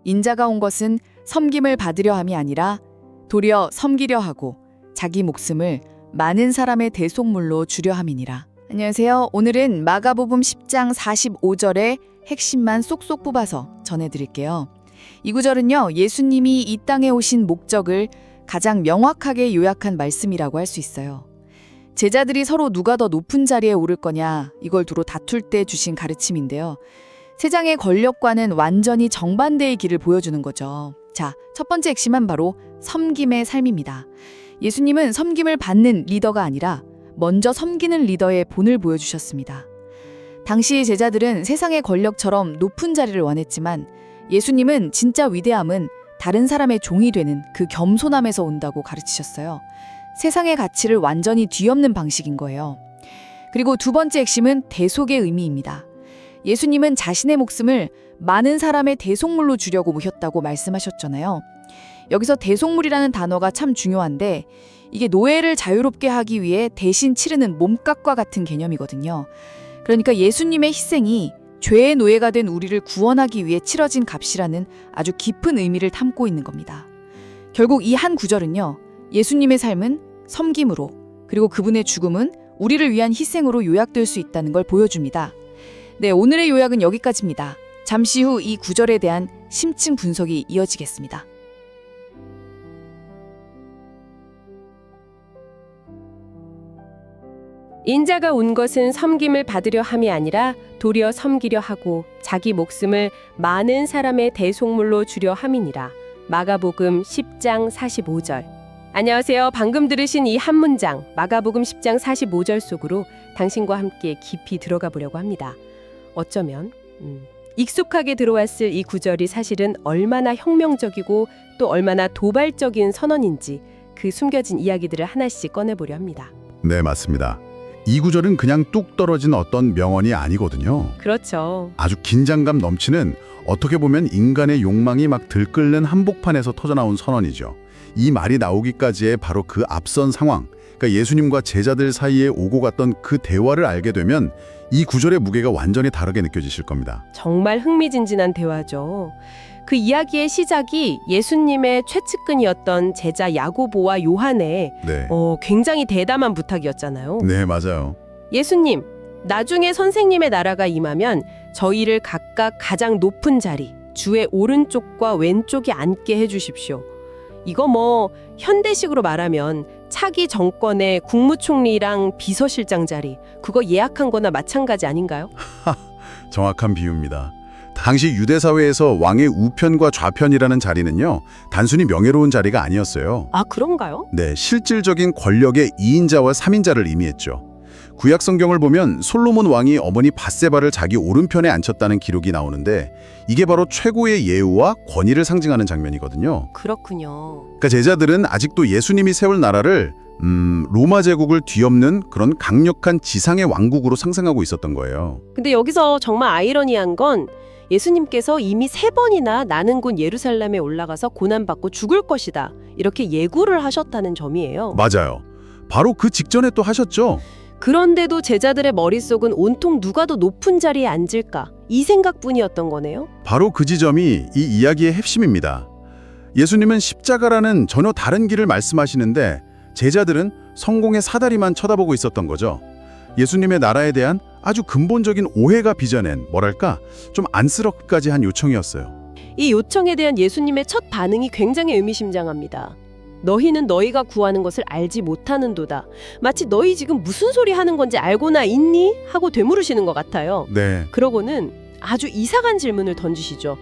인자가 온 것은 섬김을 받으려 함이 아니라 도리어 섬기려 하고 자기 목숨을 많은 사람의 대속물로 주려 함이니라. 안녕하세요. 오늘은 마가복음 10장 45절의 핵심만 쏙쏙 뽑아서 전해드릴게요. 이 구절은요, 예수님이 이 땅에 오신 목적을 가장 명확하게 요약한 말씀이라고 할 수 있어요. 제자들이 서로 누가 더 높은 자리에 오를 거냐, 이걸 두루 다툴 때 주신 가르침인데요. 세상의 권력과는 완전히 정반대의 길을 보여주는 거죠. 자, 첫 번째 핵심은 바로 섬김의 삶입니다. 예수님은 섬김을 받는 리더가 아니라 먼저 섬기는 리더의 본을 보여주셨습니다. 당시 제자들은 세상의 권력처럼 높은 자리를 원했지만 예수님은 진짜 위대함은 다른 사람의 종이 되는 그 겸손함에서 온다고 가르치셨어요. 세상의 가치를 완전히 뒤엎는 방식인 거예요. 그리고 두 번째 핵심은 대속의 의미입니다. 예수님은 자신의 목숨을 많은 사람의 대속물로 주려고 모셨다고 말씀하셨잖아요. 여기서 대속물이라는 단어가 참 중요한데 이게 노예를 자유롭게 하기 위해 대신 치르는 몸값과 같은 개념이거든요. 그러니까 예수님의 희생이 죄의 노예가 된 우리를 구원하기 위해 치러진 값이라는 아주 깊은 의미를 담고 있는 겁니다. 결국 이 한 구절은요, 예수님의 삶은 섬김으로, 그리고 그분의 죽음은 우리를 위한 희생으로 요약될 수 있다는 걸 보여줍니다. 네, 오늘의 요약은 여기까지입니다. 잠시 후 이 구절에 대한 심층 분석이 이어지겠습니다. 인자가 온 것은 섬김을 받으려 함이 아니라 도리어 섬기려 하고 자기 목숨을 많은 사람의 대속물로 주려 함이니라. 마가복음 10장 45절. 안녕하세요. 방금 들으신 이 한 문장, 마가복음 10장 45절 속으로 당신과 함께 깊이 들어가 보려고 합니다. 어쩌면 익숙하게 들어왔을 이 구절이 사실은 얼마나 혁명적이고 또 얼마나 도발적인 선언인지 그 숨겨진 이야기들을 하나씩 꺼내보려 합니다. 네, 맞습니다. 이 구절은 그냥 뚝 떨어진 어떤 명언이 아니거든요. 그렇죠. 아주 긴장감 넘치는, 어떻게 보면 인간의 욕망이 막 들끓는 한복판에서 터져나온 선언이죠. 이 말이 나오기까지의 바로 그 앞선 상황, 그러니까 예수님과 제자들 사이에 오고 갔던 그 대화를 알게 되면 이 구절의 무게가 완전히 다르게 느껴지실 겁니다. 정말 흥미진진한 대화죠. 그 이야기의 시작이 예수님의 최측근이었던 제자 야고보와 요한의 네, 굉장히 대담한 부탁이었잖아요. 네, 맞아요. 예수님, 나중에 선생님의 나라가 임하면 저희를 각각 가장 높은 자리, 주의 오른쪽과 왼쪽에 앉게 해주십시오. 이거 현대식으로 말하면 차기 정권의 국무총리랑 비서실장 자리, 그거 예약한 거나 마찬가지 아닌가요? 정확한 비유입니다. 당시 유대 사회에서 왕의 우편과 좌편이라는 자리는요, 단순히 명예로운 자리가 아니었어요. 아, 그런가요? 네, 실질적인 권력의 2인자와 3인자를 의미했죠. 구약 성경을 보면 솔로몬 왕이 어머니 밧세바를 자기 오른편에 앉혔다는 기록이 나오는데 이게 바로 최고의 예우와 권위를 상징하는 장면이거든요. 그렇군요. 그러니까 제자들은 아직도 예수님이 세울 나라를 로마 제국을 뒤엎는 그런 강력한 지상의 왕국으로 상상하고 있었던 거예요. 근데 여기서 정말 아이러니한 건 예수님께서 이미 3번이나 나는 곧 예루살렘에 올라가서 고난받고 죽을 것이다, 이렇게 예고를 하셨다는 점이에요. 맞아요. 바로 그 직전에 또 하셨죠. 그런데도 제자들의 머릿속은 온통 누가 더 높은 자리에 앉을까, 이 생각뿐이었던 거네요. 바로 그 지점이 이 이야기의 핵심입니다. 예수님은 십자가라는 전혀 다른 길을 말씀하시는데 제자들은 성공의 사다리만 쳐다보고 있었던 거죠. 예수님의 나라에 대한 아주 근본적인 오해가 빚어낸, 좀 안쓰럽기까지 한 요청이었어요. 이 요청에 대한 예수님의 첫 반응이 굉장히 의미심장합니다. 너희는 너희가 구하는 것을 알지 못하는도다. 마치 너희 지금 무슨 소리 하는 건지 알고나 있니? 하고 되물으시는 것 같아요. 네, 그러고는 아주 이상한 질문을 던지시죠.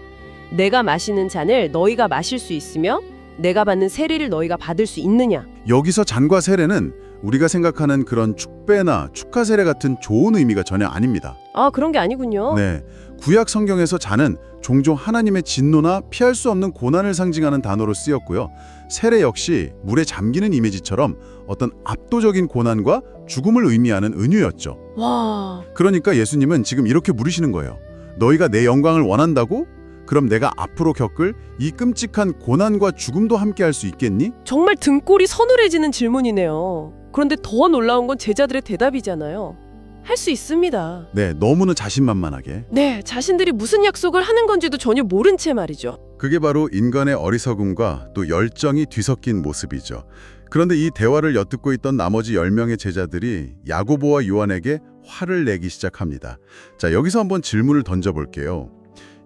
내가 마시는 잔을 너희가 마실 수 있으며 내가 받는 세례를 너희가 받을 수 있느냐? 여기서 잔과 세례는 우리가 생각하는 그런 축배나 축하 세례 같은 좋은 의미가 전혀 아닙니다. 아, 그런 게 아니군요. 네, 구약 성경에서 잔은 종종 하나님의 진노나 피할 수 없는 고난을 상징하는 단어로 쓰였고요. 세례 역시 물에 잠기는 이미지처럼 어떤 압도적인 고난과 죽음을 의미하는 은유였죠. 와, 그러니까 예수님은 지금 이렇게 물으시는 거예요. 너희가 내 영광을 원한다고? 그럼 내가 앞으로 겪을 이 끔찍한 고난과 죽음도 함께 할 수 있겠니? 정말 등골이 서늘해지는 질문이네요. 그런데 더 놀라운 건 제자들의 대답이잖아요. 할 수 있습니다. 네, 너무나 자신만만하게. 네, 자신들이 무슨 약속을 하는 건지도 전혀 모른 채 말이죠. 그게 바로 인간의 어리석음과 또 열정이 뒤섞인 모습이죠. 그런데 이 대화를 엿듣고 있던 나머지 10명의 제자들이 야고보와 요한에게 화를 내기 시작합니다. 자, 여기서 한번 질문을 던져볼게요.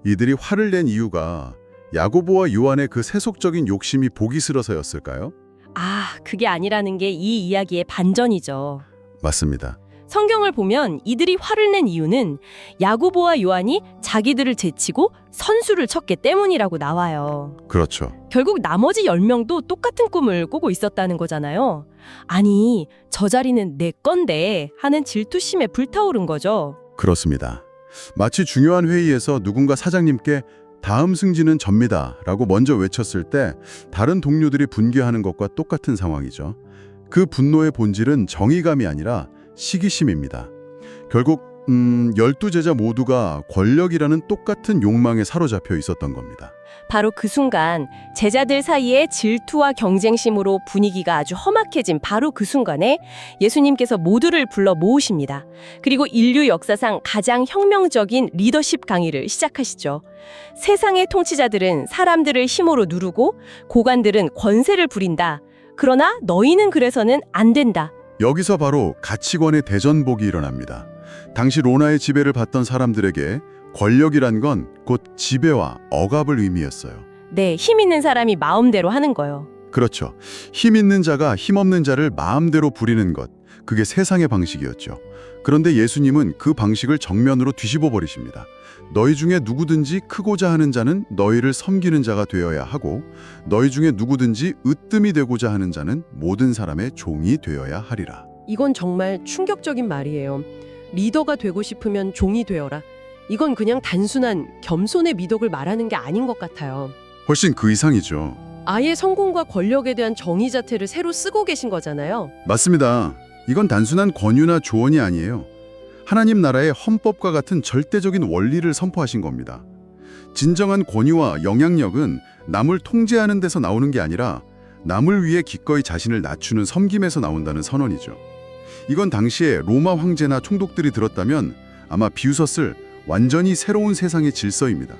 이들이 화를 낸 이유가 야고보와 요한의 그 세속적인 욕심이 보기 싫어서였을까요? 아, 그게 아니라는 게 이 이야기의 반전이죠. 맞습니다. 성경을 보면 이들이 화를 낸 이유는 야고보와 요한이 자기들을 제치고 선수를 쳤기 때문이라고 나와요. 그렇죠. 결국 나머지 10명도 똑같은 꿈을 꾸고 있었다는 거잖아요. 아니, 저 자리는 내 건데 하는 질투심에 불타오른 거죠. 그렇습니다. 마치 중요한 회의에서 누군가 사장님께 다음 승진은 접니다 라고 먼저 외쳤을 때 다른 동료들이 분개하는 것과 똑같은 상황이죠. 그 분노의 본질은 정의감이 아니라 시기심입니다. 결국 12제자 모두가 권력이라는 똑같은 욕망에 사로잡혀 있었던 겁니다. 바로 그 순간 제자들 사이에 질투와 경쟁심으로 분위기가 아주 험악해진 바로 그 순간에 예수님께서 모두를 불러 모으십니다. 그리고 인류 역사상 가장 혁명적인 리더십 강의를 시작하시죠. 세상의 통치자들은 사람들을 힘으로 누르고 고관들은 권세를 부린다. 그러나 너희는 그래서는 안 된다. 여기서 바로 가치관의 대전복이 일어납니다. 당시 로마의 지배를 받던 사람들에게 권력이란 건 곧 지배와 억압을 의미했어요. 네, 힘 있는 사람이 마음대로 하는 거요. 그렇죠. 힘 있는 자가 힘 없는 자를 마음대로 부리는 것, 그게 세상의 방식이었죠. 그런데 예수님은 그 방식을 정면으로 뒤집어 버리십니다. 너희 중에 누구든지 크고자 하는 자는 너희를 섬기는 자가 되어야 하고 너희 중에 누구든지 으뜸이 되고자 하는 자는 모든 사람의 종이 되어야 하리라. 이건 정말 충격적인 말이에요. 리더가 되고 싶으면 종이 되어라. 이건 그냥 단순한 겸손의 미덕을 말하는 게 아닌 것 같아요. 훨씬 그 이상이죠. 아예 성공과 권력에 대한 정의 자체를 새로 쓰고 계신 거잖아요. 맞습니다. 이건 단순한 권유나 조언이 아니에요. 하나님 나라의 헌법과 같은 절대적인 원리를 선포하신 겁니다. 진정한 권위와 영향력은 남을 통제하는 데서 나오는 게 아니라 남을 위해 기꺼이 자신을 낮추는 섬김에서 나온다는 선언이죠. 이건 당시에 로마 황제나 총독들이 들었다면 아마 비웃었을 완전히 새로운 세상의 질서입니다.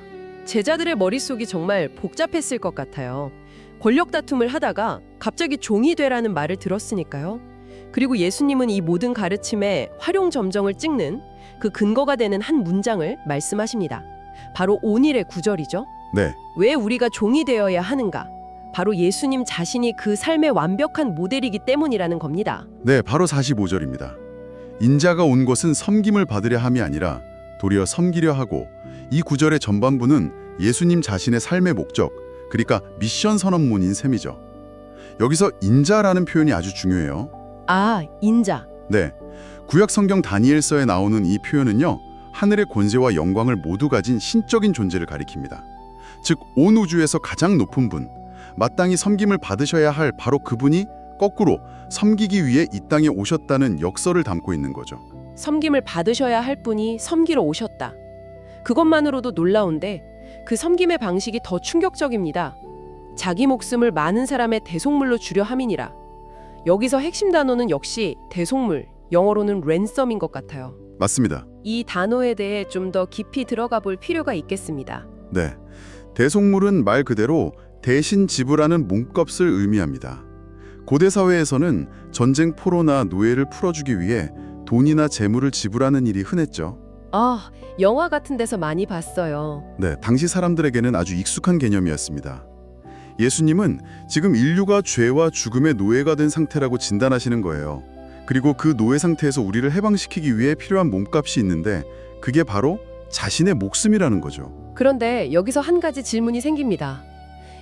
제자들의 머릿속이 정말 복잡했을 것 같아요. 권력 다툼을 하다가 갑자기 종이 되라는 말을 들었으니까요. 그리고 예수님은 이 모든 가르침에 활용점정을 찍는 그 근거가 되는 한 문장을 말씀하십니다. 바로 오늘의 구절이죠. 네, 왜 우리가 종이 되어야 하는가? 바로 예수님 자신이 그 삶의 완벽한 모델이기 때문이라는 겁니다. 네, 바로 45절입니다. 인자가 온 것은 섬김을 받으려 함이 아니라 도리어 섬기려 하고, 이 구절의 전반부는 예수님 자신의 삶의 목적, 그러니까 미션 선언문인 셈이죠. 여기서 인자라는 표현이 아주 중요해요. 아, 인자. 네, 구약 성경 다니엘서에 나오는 이 표현은요, 하늘의 권세와 영광을 모두 가진 신적인 존재를 가리킵니다. 즉, 온 우주에서 가장 높은 분, 마땅히 섬김을 받으셔야 할 바로 그분이 거꾸로 섬기기 위해 이 땅에 오셨다는 역설을 담고 있는 거죠. 섬김을 받으셔야 할 분이 섬기러 오셨다. 그것만으로도 놀라운데 그 섬김의 방식이 더 충격적입니다. 자기 목숨을 많은 사람의 대속물로 주려 함이니라. 여기서 핵심 단어는 역시 대속물, 영어로는 랜섬인 것 같아요. 맞습니다. 이 단어에 대해 좀 더 깊이 들어가 볼 필요가 있겠습니다. 네, 대속물은 말 그대로 대신 지불하는 몸값을 의미합니다. 고대 사회에서는 전쟁 포로나 노예를 풀어주기 위해 돈이나 재물을 지불하는 일이 흔했죠. 아, 영화 같은 데서 많이 봤어요. 네, 당시 사람들에게는 아주 익숙한 개념이었습니다. 예수님은 지금 인류가 죄와 죽음의 노예가 된 상태라고 진단하시는 거예요. 그리고 그 노예 상태에서 우리를 해방시키기 위해 필요한 몸값이 있는데 그게 바로 자신의 목숨이라는 거죠. 그런데 여기서 한 가지 질문이 생깁니다.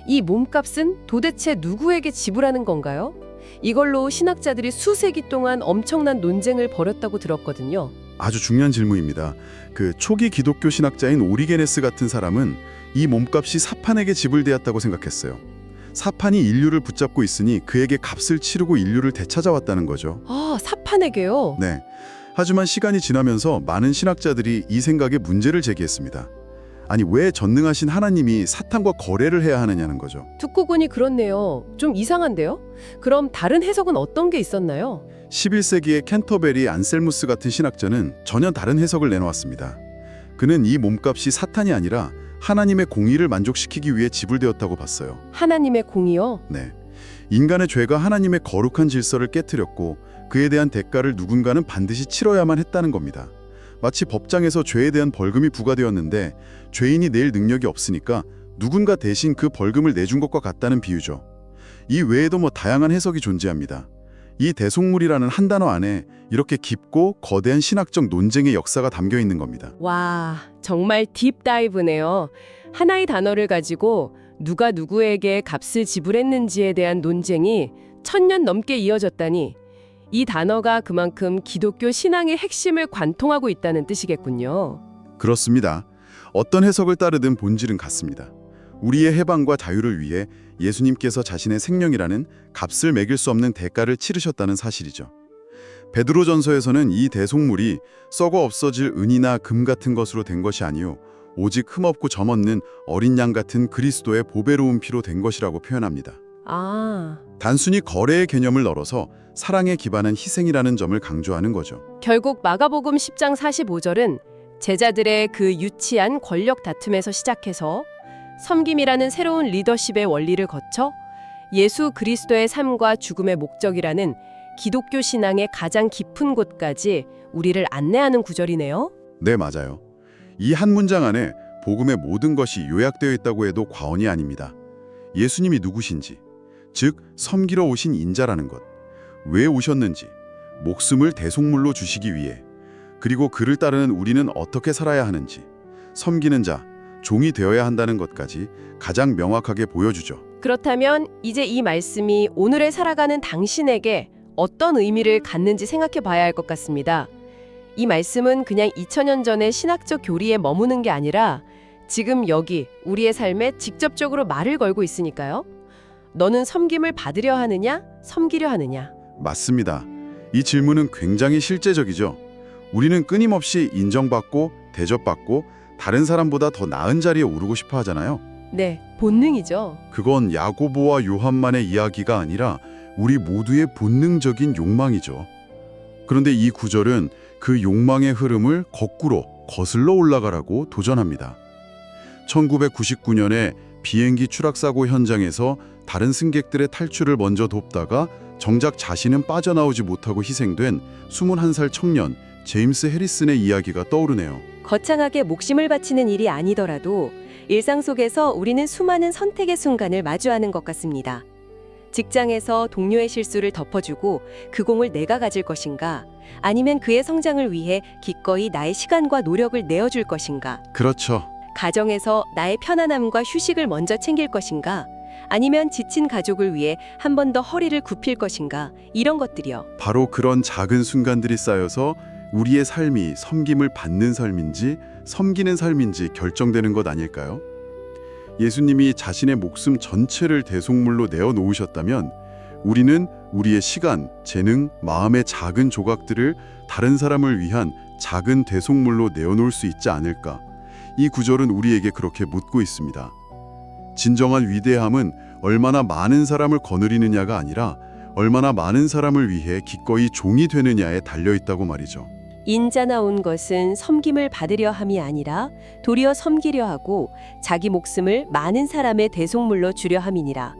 이 몸값은 도대체 누구에게 지불하는 건가요? 이걸로 신학자들이 수세기 동안 엄청난 논쟁을 벌였다고 들었거든요. 아주 중요한 질문입니다. 그 초기 기독교 신학자인 오리게네스 같은 사람은 이 몸값이 사판에게 지불되었다고 생각했어요. 사판이 인류를 붙잡고 있으니 그에게 값을 치르고 인류를 되찾아왔다는 거죠. 아, 사판에게요? 네. 하지만 시간이 지나면서 많은 신학자들이 이 생각에 문제를 제기했습니다. 아니, 왜 전능하신 하나님이 사탄과 거래를 해야 하느냐는 거죠. 듣고 보니 그렇네요. 좀 이상한데요? 그럼 다른 해석은 어떤 게 있었나요? 11세기의 캔터베리 안셀무스 같은 신학자는 전혀 다른 해석을 내놓았습니다. 그는 이 몸값이 사탄이 아니라 하나님의 공의를 만족시키기 위해 지불되었다고 봤어요. 하나님의 공이요? 네. 인간의 죄가 하나님의 거룩한 질서를 깨트렸고 그에 대한 대가를 누군가는 반드시 치러야만 했다는 겁니다. 마치 법정에서 죄에 대한 벌금이 부과되었는데 죄인이 낼 능력이 없으니까 누군가 대신 그 벌금을 내준 것과 같다는 비유죠. 이 외에도 다양한 해석이 존재합니다. 이 대속물이라는 한 단어 안에 이렇게 깊고 거대한 신학적 논쟁의 역사가 담겨 있는 겁니다. 와, 정말 딥다이브네요. 하나의 단어를 가지고 누가 누구에게 값을 지불했는지에 대한 논쟁이 1000년 넘게 이어졌다니 이 단어가 그만큼 기독교 신앙의 핵심을 관통하고 있다는 뜻이겠군요. 그렇습니다. 어떤 해석을 따르든 본질은 같습니다. 우리의 해방과 자유를 위해 예수님께서 자신의 생명이라는 값을 매길 수 없는 대가를 치르셨다는 사실이죠. 베드로전서에서는 이 대속물이 썩어 없어질 은이나 금 같은 것으로 된 것이 아니요 오직 흠없고 점없는 어린 양 같은 그리스도의 보배로운 피로 된 것이라고 표현합니다. 아, 단순히 거래의 개념을 넣어서 사랑에 기반한 희생이라는 점을 강조하는 거죠. 결국 마가복음 10장 45절은 제자들의 그 유치한 권력 다툼에서 시작해서 섬김이라는 새로운 리더십의 원리를 거쳐 예수 그리스도의 삶과 죽음의 목적이라는 기독교 신앙의 가장 깊은 곳까지 우리를 안내하는 구절이네요. 네, 맞아요. 이 한 문장 안에 복음의 모든 것이 요약되어 있다고 해도 과언이 아닙니다. 예수님이 누구신지, 즉 섬기러 오신 인자라는 것, 왜 오셨는지, 목숨을 대속물로 주시기 위해, 그리고 그를 따르는 우리는 어떻게 살아야 하는지, 섬기는 자, 종이 되어야 한다는 것까지 가장 명확하게 보여주죠. 그렇다면 이제 이 말씀이 오늘에 살아가는 당신에게 어떤 의미를 갖는지 생각해 봐야 할 것 같습니다. 이 말씀은 그냥 2000년 전의 신학적 교리에 머무는 게 아니라 지금 여기 우리의 삶에 직접적으로 말을 걸고 있으니까요. 너는 섬김을 받으려 하느냐, 섬기려 하느냐? 맞습니다. 이 질문은 굉장히 실제적이죠. 우리는 끊임없이 인정받고 대접받고 다른 사람보다 더 나은 자리에 오르고 싶어 하잖아요. 네, 본능이죠. 그건 야고보와 요한만의 이야기가 아니라 우리 모두의 본능적인 욕망이죠. 그런데 이 구절은 그 욕망의 흐름을 거꾸로 거슬러 올라가라고 도전합니다. 1999년에 비행기 추락사고 현장에서 다른 승객들의 탈출을 먼저 돕다가 정작 자신은 빠져나오지 못하고 희생된 21살 청년 제임스 해리슨의 이야기가 떠오르네요. 거창하게 목숨을 바치는 일이 아니더라도 일상 속에서 우리는 수많은 선택의 순간을 마주하는 것 같습니다. 직장에서 동료의 실수를 덮어주고 그 공을 내가 가질 것인가, 아니면 그의 성장을 위해 기꺼이 나의 시간과 노력을 내어줄 것인가, 그렇죠. 가정에서 나의 편안함과 휴식을 먼저 챙길 것인가, 아니면 지친 가족을 위해 한 번 더 허리를 굽힐 것인가, 이런 것들이요. 바로 그런 작은 순간들이 쌓여서 우리의 삶이 섬김을 받는 삶인지 섬기는 삶인지 결정되는 것 아닐까요? 예수님이 자신의 목숨 전체를 대속물로 내어놓으셨다면 우리는 우리의 시간, 재능, 마음의 작은 조각들을 다른 사람을 위한 작은 대속물로 내어놓을 수 있지 않을까? 이 구절은 우리에게 그렇게 묻고 있습니다. 진정한 위대함은 얼마나 많은 사람을 거느리느냐가 아니라 얼마나 많은 사람을 위해 기꺼이 종이 되느냐에 달려있다고 말이죠. 인자나 온 것은 섬김을 받으려 함이 아니라 도리어 섬기려 하고 자기 목숨을 많은 사람의 대속물로 주려 함이니라.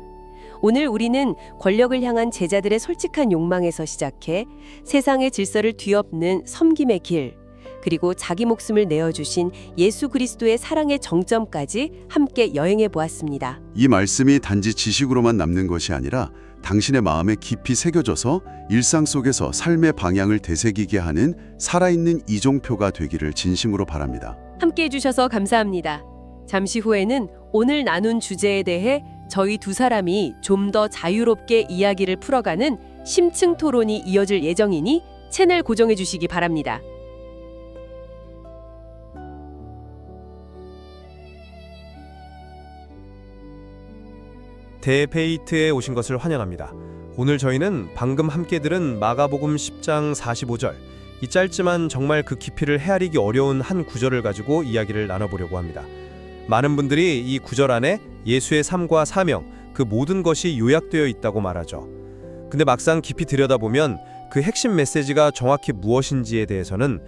오늘 우리는 권력을 향한 제자들의 솔직한 욕망에서 시작해 세상의 질서를 뒤엎는 섬김의 길, 그리고 자기 목숨을 내어주신 예수 그리스도의 사랑의 정점까지 함께 여행해 보았습니다. 이 말씀이 단지 지식으로만 남는 것이 아니라 당신의 마음에 깊이 새겨져서 일상 속에서 삶의 방향을 되새기게 하는 살아있는 이종표가 되기를 진심으로 바랍니다. 함께 해주셔서 감사합니다. 잠시 후에는 오늘 나눈 주제에 대해 저희 두 사람이 좀 더 자유롭게 이야기를 풀어가는 심층 토론이 이어질 예정이니 채널 고정해 주시기 바랍니다. 대페이트에 오신 것을 환영합니다. 오늘 저희는 방금 함께 들은 마가복음 10장 45절, 이 짧지만 정말 그 깊이를 헤아리기 어려운 한 구절을 가지고 이야기를 나눠보려고 합니다. 많은 분들이 이 구절 안에 예수의 삶과 사명, 그 모든 것이 요약되어 있다고 말하죠. 근데 막상 깊이 들여다보면 그 핵심 메시지가 정확히 무엇인지에 대해서는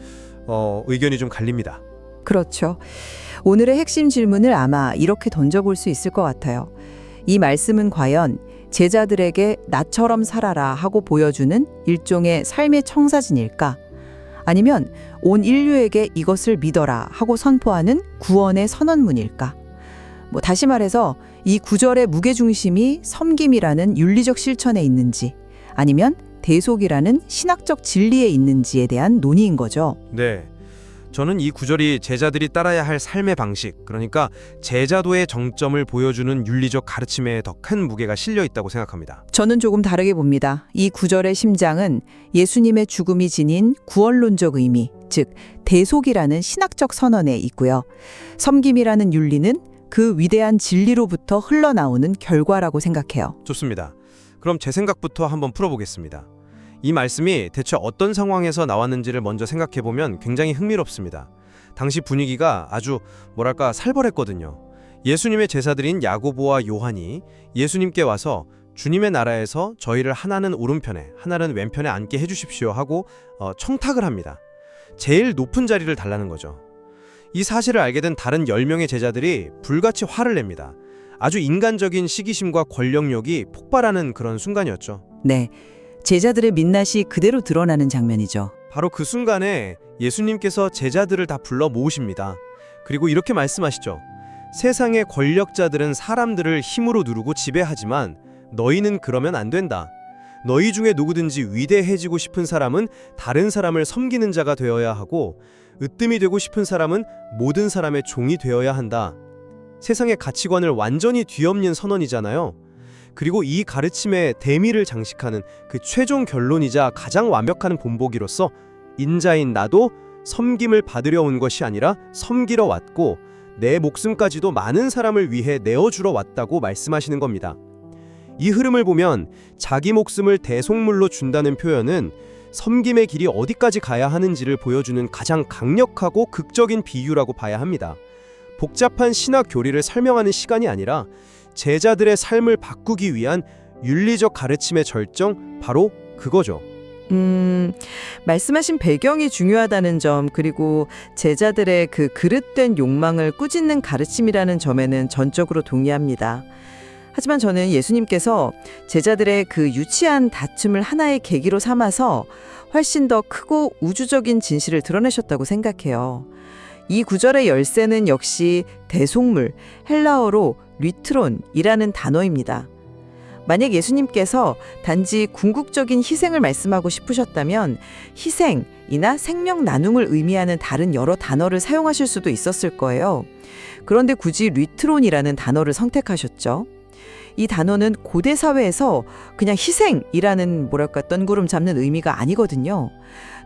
의견이 좀 갈립니다. 그렇죠. 오늘의 핵심 질문을 아마 이렇게 던져볼 수 있을 것 같아요. 이 말씀은 과연 제자들에게 나처럼 살아라 하고 보여주는 일종의 삶의 청사진일까? 아니면 온 인류에게 이것을 믿어라 하고 선포하는 구원의 선언문일까? 다시 말해서 이 구절의 무게중심이 섬김이라는 윤리적 실천에 있는지 아니면 대속이라는 신학적 진리에 있는지에 대한 논의인 거죠. 네. 저는 이 구절이 제자들이 따라야 할 삶의 방식, 그러니까 제자도의 정점을 보여주는 윤리적 가르침에 더 큰 무게가 실려 있다고 생각합니다. 저는 조금 다르게 봅니다. 이 구절의 심장은 예수님의 죽음이 지닌 구원론적 의미, 즉 대속이라는 신학적 선언에 있고요. 섬김이라는 윤리는 그 위대한 진리로부터 흘러나오는 결과라고 생각해요. 좋습니다. 그럼 제 생각부터 한번 풀어보겠습니다. 이 말씀이 대체 어떤 상황에서 나왔는지를 먼저 생각해보면 굉장히 흥미롭습니다. 당시 분위기가 아주 살벌했거든요. 예수님의 제자들인 야고보와 요한이 예수님께 와서 주님의 나라에서 저희를 하나는 오른편에 하나는 왼편에 앉게 해주십시오 하고 청탁을 합니다. 제일 높은 자리를 달라는 거죠. 이 사실을 알게 된 다른 10명의 제자들이 불같이 화를 냅니다. 아주 인간적인 시기심과 권력욕이 폭발하는 그런 순간이었죠. 네, 제자들의 민낯이 그대로 드러나는 장면이죠. 바로 그 순간에 예수님께서 제자들을 다 불러 모으십니다. 그리고 이렇게 말씀하시죠. 세상의 권력자들은 사람들을 힘으로 누르고 지배하지만 너희는 그러면 안 된다. 너희 중에 누구든지 위대해지고 싶은 사람은 다른 사람을 섬기는 자가 되어야 하고 으뜸이 되고 싶은 사람은 모든 사람의 종이 되어야 한다. 세상의 가치관을 완전히 뒤엎는 선언이잖아요. 그리고 이 가르침의 대미를 장식하는 그 최종 결론이자 가장 완벽한 본보기로서 인자인 나도 섬김을 받으려 온 것이 아니라 섬기러 왔고 내 목숨까지도 많은 사람을 위해 내어주러 왔다고 말씀하시는 겁니다. 이 흐름을 보면 자기 목숨을 대속물로 준다는 표현은 섬김의 길이 어디까지 가야 하는지를 보여주는 가장 강력하고 극적인 비유라고 봐야 합니다. 복잡한 신학 교리를 설명하는 시간이 아니라 제자들의 삶을 바꾸기 위한 윤리적 가르침의 절정, 바로 그거죠. 말씀하신 배경이 중요하다는 점, 그리고 제자들의 그 그릇된 욕망을 꾸짖는 가르침이라는 점에는 전적으로 동의합니다. 하지만 저는 예수님께서 제자들의 그 유치한 다툼을 하나의 계기로 삼아서 훨씬 더 크고 우주적인 진실을 드러내셨다고 생각해요. 이 구절의 열쇠는 역시 대속물, 헬라어로 리트론이라는 단어입니다. 만약 예수님께서 단지 궁극적인 희생을 말씀하고 싶으셨다면 희생이나 생명 나눔을 의미하는 다른 여러 단어를 사용하실 수도 있었을 거예요. 그런데 굳이 리트론이라는 단어를 선택하셨죠. 이 단어는 고대 사회에서 그냥 희생이라는 뜬구름 잡는 의미가 아니거든요.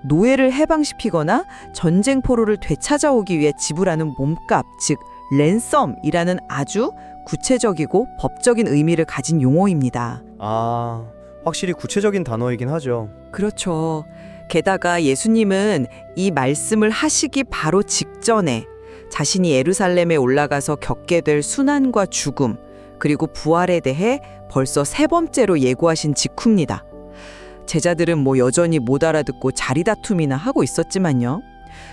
노예를 해방시키거나 전쟁 포로를 되찾아오기 위해 지불하는 몸값, 즉 랜섬이라는 아주 구체적이고 법적인 의미를 가진 용어입니다. 확실히 구체적인 단어이긴 하죠. 그렇죠. 게다가 예수님은 이 말씀을 하시기 바로 직전에 자신이 예루살렘에 올라가서 겪게 될 순환과 죽음, 그리고 부활에 대해 벌써 3번째로 예고하신 직후입니다. 제자들은 여전히 못 알아듣고 자리다툼이나 하고 있었지만요.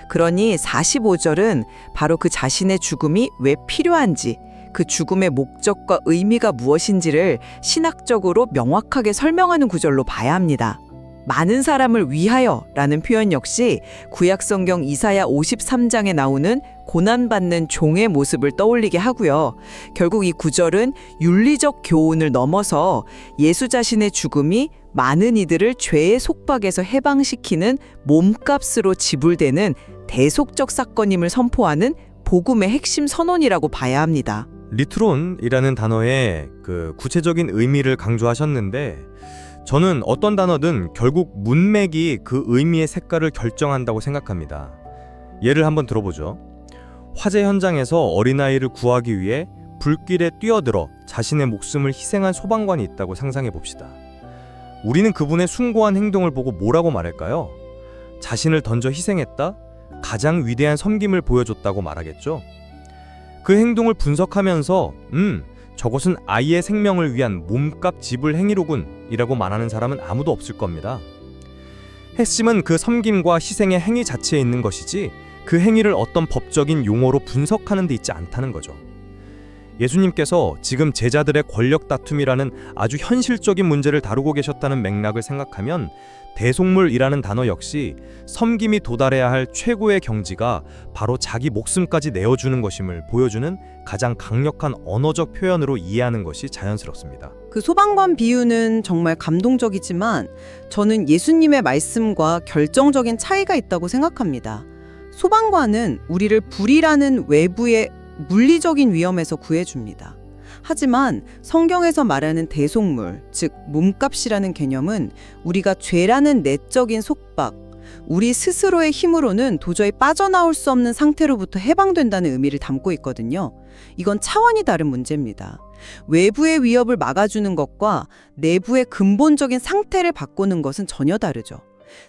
그러니 45절은 바로 그 자신의 죽음이 왜 필요한지, 그 죽음의 목적과 의미가 무엇인지를 신학적으로 명확하게 설명하는 구절로 봐야 합니다. 많은 사람을 위하여 라는 표현 역시 구약성경 이사야 53장에 나오는 고난받는 종의 모습을 떠올리게 하고요. 결국 이 구절은 윤리적 교훈을 넘어서 예수 자신의 죽음이 많은 이들을 죄의 속박에서 해방시키는 몸값으로 지불되는 대속적 사건임을 선포하는 복음의 핵심 선언이라고 봐야 합니다. 리트론이라는 단어의 그 구체적인 의미를 강조하셨는데 저는 어떤 단어든 결국 문맥이 그 의미의 색깔을 결정한다고 생각합니다. 예를 한번 들어보죠. 화재 현장에서 어린아이를 구하기 위해 불길에 뛰어들어 자신의 목숨을 희생한 소방관이 있다고 상상해 봅시다. 우리는 그분의 숭고한 행동을 보고 뭐라고 말할까요? 자신을 던져 희생했다? 가장 위대한 섬김을 보여줬다고 말하겠죠? 그 행동을 분석하면서 저것은 아이의 생명을 위한 몸값 지불 행위로군 이라고 말하는 사람은 아무도 없을 겁니다. 핵심은 그 섬김과 희생의 행위 자체에 있는 것이지 그 행위를 어떤 법적인 용어로 분석하는 데 있지 않다는 거죠. 예수님께서 지금 제자들의 권력 다툼이라는 아주 현실적인 문제를 다루고 계셨다는 맥락을 생각하면 대속물이라는 단어 역시 섬김이 도달해야 할 최고의 경지가 바로 자기 목숨까지 내어주는 것임을 보여주는 가장 강력한 언어적 표현으로 이해하는 것이 자연스럽습니다. 그 소방관 비유는 정말 감동적이지만 저는 예수님의 말씀과 결정적인 차이가 있다고 생각합니다. 소방관은 우리를 불이라는 외부의 물리적인 위험에서 구해줍니다. 하지만 성경에서 말하는 대속물, 즉 몸값이라는 개념은 우리가 죄라는 내적인 속박, 우리 스스로의 힘으로는 도저히 빠져나올 수 없는 상태로부터 해방된다는 의미를 담고 있거든요. 이건 차원이 다른 문제입니다. 외부의 위협을 막아주는 것과 내부의 근본적인 상태를 바꾸는 것은 전혀 다르죠.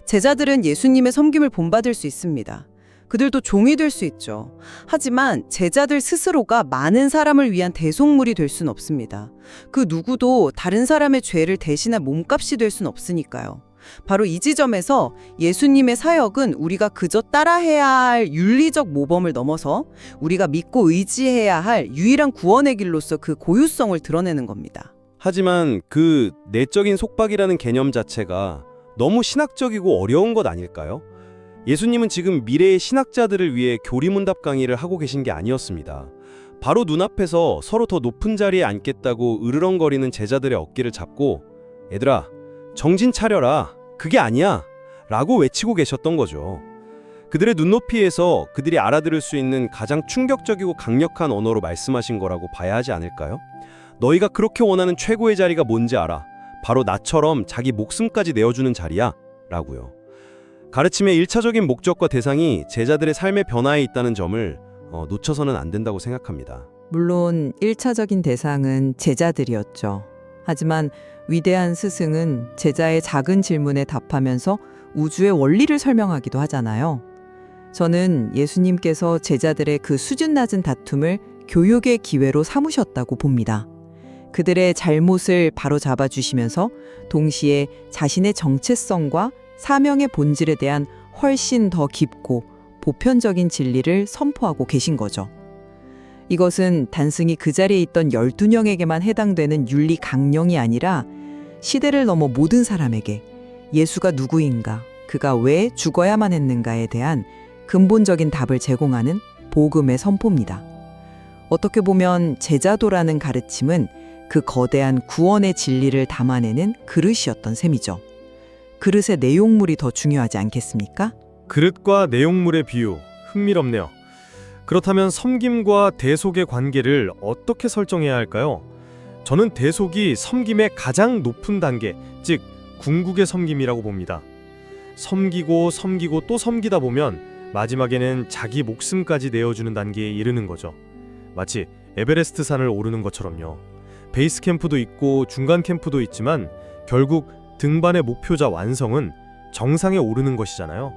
제자들은 예수님의 섬김을 본받을 수 있습니다. 그들도 종이 될 수 있죠. 하지만 제자들 스스로가 많은 사람을 위한 대속물이 될 수는 없습니다. 그 누구도 다른 사람의 죄를 대신할 몸값이 될 수는 없으니까요. 바로 이 지점에서 예수님의 사역은 우리가 그저 따라해야 할 윤리적 모범을 넘어서 우리가 믿고 의지해야 할 유일한 구원의 길로서 그 고유성을 드러내는 겁니다. 하지만 그 내적인 속박이라는 개념 자체가 너무 신학적이고 어려운 것 아닐까요? 예수님은 지금 미래의 신학자들을 위해 교리문답 강의를 하고 계신 게 아니었습니다. 바로 눈앞에서 서로 더 높은 자리에 앉겠다고 으르렁거리는 제자들의 어깨를 잡고 얘들아, 정신 차려라. 그게 아니야. 라고 외치고 계셨던 거죠. 그들의 눈높이에서 그들이 알아들을 수 있는 가장 충격적이고 강력한 언어로 말씀하신 거라고 봐야 하지 않을까요? 너희가 그렇게 원하는 최고의 자리가 뭔지 알아. 바로 나처럼 자기 목숨까지 내어주는 자리야. 라고요. 가르침의 1차적인 목적과 대상이 제자들의 삶의 변화에 있다는 점을 놓쳐서는 안 된다고 생각합니다. 물론 1차적인 대상은 제자들이었죠. 하지만 위대한 스승은 제자의 작은 질문에 답하면서 우주의 원리를 설명하기도 하잖아요. 저는 예수님께서 제자들의 그 수준 낮은 다툼을 교육의 기회로 삼으셨다고 봅니다. 그들의 잘못을 바로잡아 주시면서 동시에 자신의 정체성과 사명의 본질에 대한 훨씬 더 깊고 보편적인 진리를 선포하고 계신 거죠. 이것은 단순히 그 자리에 있던 12명에게만 해당되는 윤리 강령이 아니라 시대를 넘어 모든 사람에게 예수가 누구인가, 그가 왜 죽어야만 했는가에 대한 근본적인 답을 제공하는 복음의 선포입니다. 어떻게 보면 제자도라는 가르침은 그 거대한 구원의 진리를 담아내는 그릇이었던 셈이죠. 그릇의 내용물이 더 중요하지 않겠습니까? 그릇과 내용물의 비유, 흥미롭네요. 그렇다면 섬김과 대속의 관계를 어떻게 설정해야 할까요? 저는 대속이 섬김의 가장 높은 단계, 즉 궁극의 섬김이라고 봅니다. 섬기고 섬기고 또 섬기다 보면 마지막에는 자기 목숨까지 내어주는 단계에 이르는 거죠. 마치 에베레스트 산을 오르는 것처럼요. 베이스 캠프도 있고 중간 캠프도 있지만 결국 등반의 목표자 완성은 정상에 오르는 것이잖아요.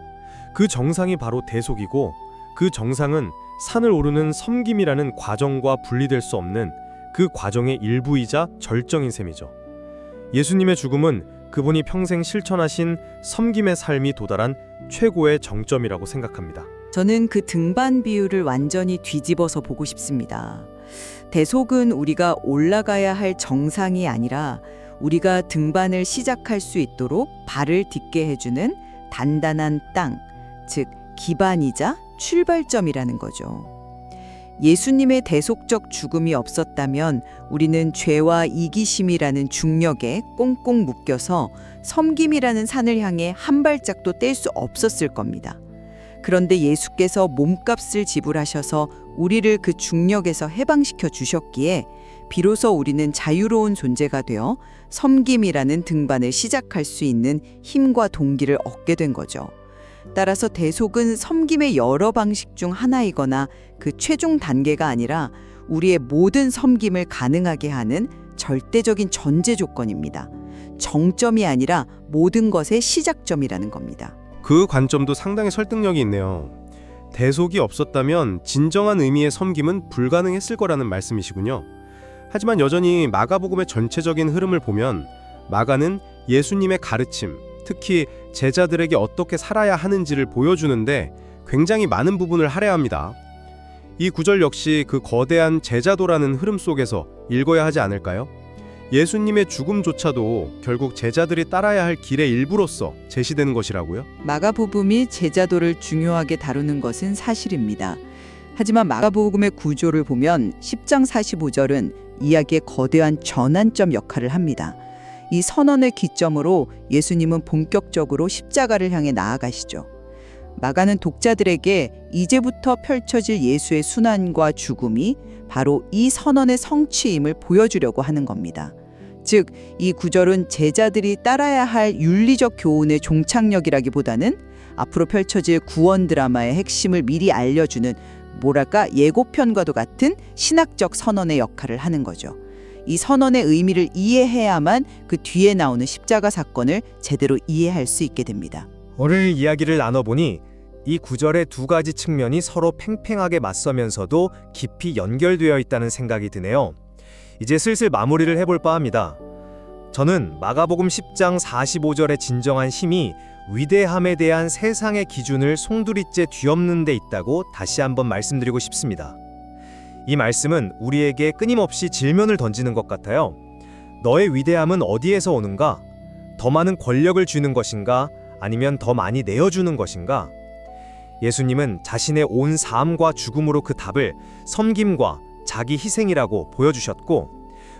그 정상이 바로 대속이고 그 정상은 산을 오르는 섬김이라는 과정과 분리될 수 없는 그 과정의 일부이자 절정인 셈이죠. 예수님의 죽음은 그분이 평생 실천하신 섬김의 삶이 도달한 최고의 정점이라고 생각합니다. 저는 그 등반 비유를 완전히 뒤집어서 보고 싶습니다. 대속은 우리가 올라가야 할 정상이 아니라 우리가 등반을 시작할 수 있도록 발을 딛게 해주는 단단한 땅, 즉 기반이자 출발점이라는 거죠. 예수님의 대속적 죽음이 없었다면 우리는 죄와 이기심이라는 중력에 꽁꽁 묶여서 섬김이라는 산을 향해 한 발짝도 뗄 수 없었을 겁니다. 그런데 예수께서 몸값을 지불하셔서 우리를 그 중력에서 해방시켜 주셨기에 비로소 우리는 자유로운 존재가 되어 섬김이라는 등반을 시작할 수 있는 힘과 동기를 얻게 된 거죠. 따라서 대속은 섬김의 여러 방식 중 하나이거나 그 최종 단계가 아니라 우리의 모든 섬김을 가능하게 하는 절대적인 전제 조건입니다. 정점이 아니라 모든 것의 시작점이라는 겁니다. 그 관점도 상당히 설득력이 있네요. 대속이 없었다면 진정한 의미의 섬김은 불가능했을 거라는 말씀이시군요. 하지만 여전히 마가복음의 전체적인 흐름을 보면 마가는 예수님의 가르침, 특히 제자들에게 어떻게 살아야 하는지를 보여주는데 굉장히 많은 부분을 할애합니다. 이 구절 역시 그 거대한 제자도라는 흐름 속에서 읽어야 하지 않을까요? 예수님의 죽음조차도 결국 제자들이 따라야 할 길의 일부로서 제시되는 것이라고요? 마가복음이 제자도를 중요하게 다루는 것은 사실입니다. 하지만 마가복음의 구조를 보면 10장 45절은 이야기의 거대한 전환점 역할을 합니다. 이 선언의 기점으로 예수님은 본격적으로 십자가를 향해 나아가시죠. 마가는 독자들에게 이제부터 펼쳐질 예수의 순환과 죽음이 바로 이 선언의 성취임을 보여주려고 하는 겁니다. 즉, 이 구절은 제자들이 따라야 할 윤리적 교훈의 종착역이라기보다는 앞으로 펼쳐질 구원 드라마의 핵심을 미리 알려주는 예고편과도 같은 신학적 선언의 역할을 하는 거죠. 이 선언의 의미를 이해해야만 그 뒤에 나오는 십자가 사건을 제대로 이해할 수 있게 됩니다. 오늘 이야기를 나눠보니 이 구절의 두 가지 측면이 서로 팽팽하게 맞서면서도 깊이 연결되어 있다는 생각이 드네요. 이제 슬슬 마무리를 해볼 바합니다. 저는 마가복음 10장 45절의 진정한 힘이 위대함에 대한 세상의 기준을 송두리째 뒤엎는 데 있다고 다시 한번 말씀드리고 싶습니다. 이 말씀은 우리에게 끊임없이 질문을 던지는 것 같아요. 너의 위대함은 어디에서 오는가? 더 많은 권력을 주는 것인가? 아니면 더 많이 내어주는 것인가? 예수님은 자신의 온 삶과 죽음으로 그 답을 섬김과 자기 희생이라고 보여주셨고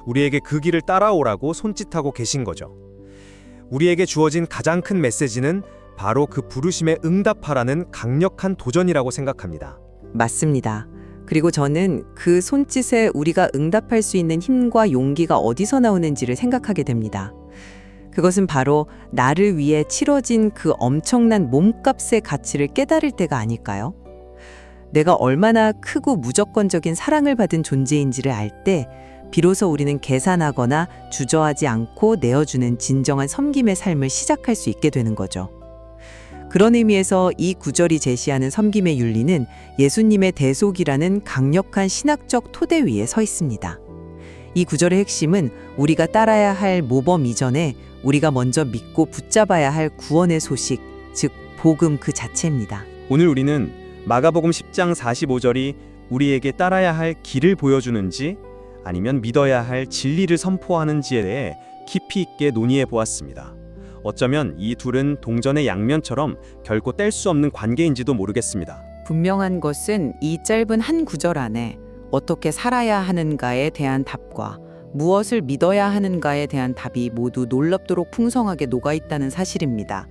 우리에게 그 길을 따라오라고 손짓하고 계신 거죠. 우리에게 주어진 가장 큰 메시지는 바로 그 부르심에 응답하라는 강력한 도전이라고 생각합니다. 맞습니다. 그리고 저는 그 손짓에 우리가 응답할 수 있는 힘과 용기가 어디서 나오는지를 생각하게 됩니다. 그것은 바로 나를 위해 치러진 그 엄청난 몸값의 가치를 깨달을 때가 아닐까요? 내가 얼마나 크고 무조건적인 사랑을 받은 존재인지를 알 때 비로소 우리는 계산하거나 주저하지 않고 내어주는 진정한 섬김의 삶을 시작할 수 있게 되는 거죠. 그런 의미에서 이 구절이 제시하는 섬김의 윤리는 예수님의 대속이라는 강력한 신학적 토대 위에 서 있습니다. 이 구절의 핵심은 우리가 따라야 할 모범 이전에 우리가 먼저 믿고 붙잡아야 할 구원의 소식, 즉 복음 그 자체입니다. 오늘 우리는 마가복음 10장 45절이 우리에게 따라야 할 길을 보여주는지 아니면 믿어야 할 진리를 선포하는지에 대해 깊이 있게 논의해 보았습니다. 어쩌면 이 둘은 동전의 양면처럼 결코 뗄 수 없는 관계인지도 모르겠습니다. 분명한 것은 이 짧은 한 구절 안에 어떻게 살아야 하는가에 대한 답과 무엇을 믿어야 하는가에 대한 답이 모두 놀랍도록 풍성하게 녹아있다는 사실입니다.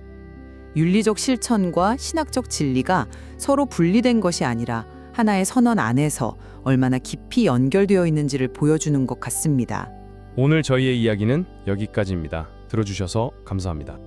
윤리적 실천과 신학적 진리가 서로 분리된 것이 아니라 하나의 선언 안에서 얼마나 깊이 연결되어 있는지를 보여주는 것 같습니다. 오늘 저희의 이야기는 여기까지입니다. 들어주셔서 감사합니다.